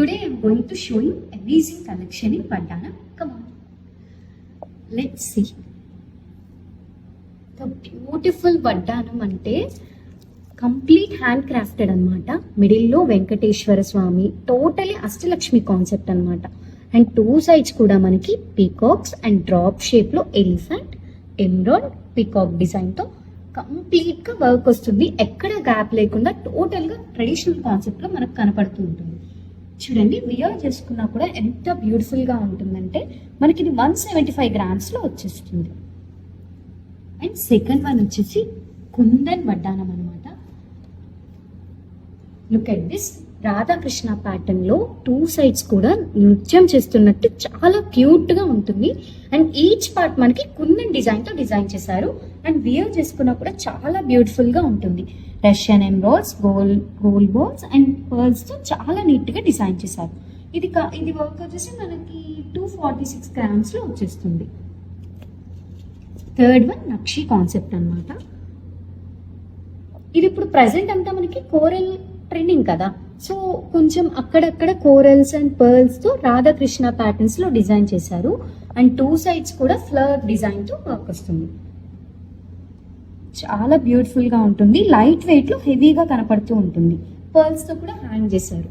Today I am going to show you amazing collection in Vardhana. Come on, let's see. The beautiful Vardhanam ante complete handcrafted anamata. Middle lo Venkateshwara Swami, totally Ashtalakshmi concept anamata. And two sides kuda manaki peacocks and drop shape lo elephant, emerald, peacock design to complete గా work వస్తుంది. ఎక్కడ gap లేకుండా total గా traditional concept లో మనకు కనపడుతూ ఉంటుంది. చూడండి, వియర్ చేసుకున్నా కూడా ఎంత బ్యూటిఫుల్ గా ఉంటుందంటే మనకి ఇది 175 grams లో వచ్చేస్తుంది. అండ్ సెకండ్ వన్ వచ్చేసి కుందన్ వడ్డానం అనమాట. Look at this, Radhakrishna pattern లో టూ సైడ్స్ కూడా నృత్యం చేస్తున్నట్టు చాలా క్యూట్ గా ఉంటుంది. అండ్ ఈచ్ పార్ట్ మనకి కుందన్ డిజైన్ తో డిజైన్ చేశారు. అండ్ వియర్ చేసుకున్నా కూడా చాలా బ్యూటిఫుల్ గా ఉంటుంది. రష్యన్ ఎంబ్రాయిడ్స్, గోల్డ్ బాల్స్ అండ్ పర్ల్స్ తో చాలా నీట్ గా డిజైన్ చేశారు. ఇది వర్క్ వచ్చేసి మనకి 246 grams లో వచ్చేస్తుంది. థర్డ్ వన్ నక్షి కాన్సెప్ట్ అనమాట. ఇది ఇప్పుడు ప్రెసెంట్ అంతా మనకి కోరల్ ట్రెండింగ్ కదా, సో కొంచెం అక్కడక్కడ కోరల్స్ అండ్ పర్ల్స్ తో రాధాకృష్ణ ప్యాటర్న్స్ లో డిజైన్ చేశారు. అండ్ టూ సైడ్స్ కూడా ఫ్లవర్ డిజైన్ తో వర్క్ వస్తుంది. చాలా బ్యూటిఫుల్ గా ఉంటుంది. లైట్ వెయిట్ లో హెవీగా కనపడుతూ ఉంటుంది. పర్ల్స్ తో కూడా హ్యాంగ్ చేశారు.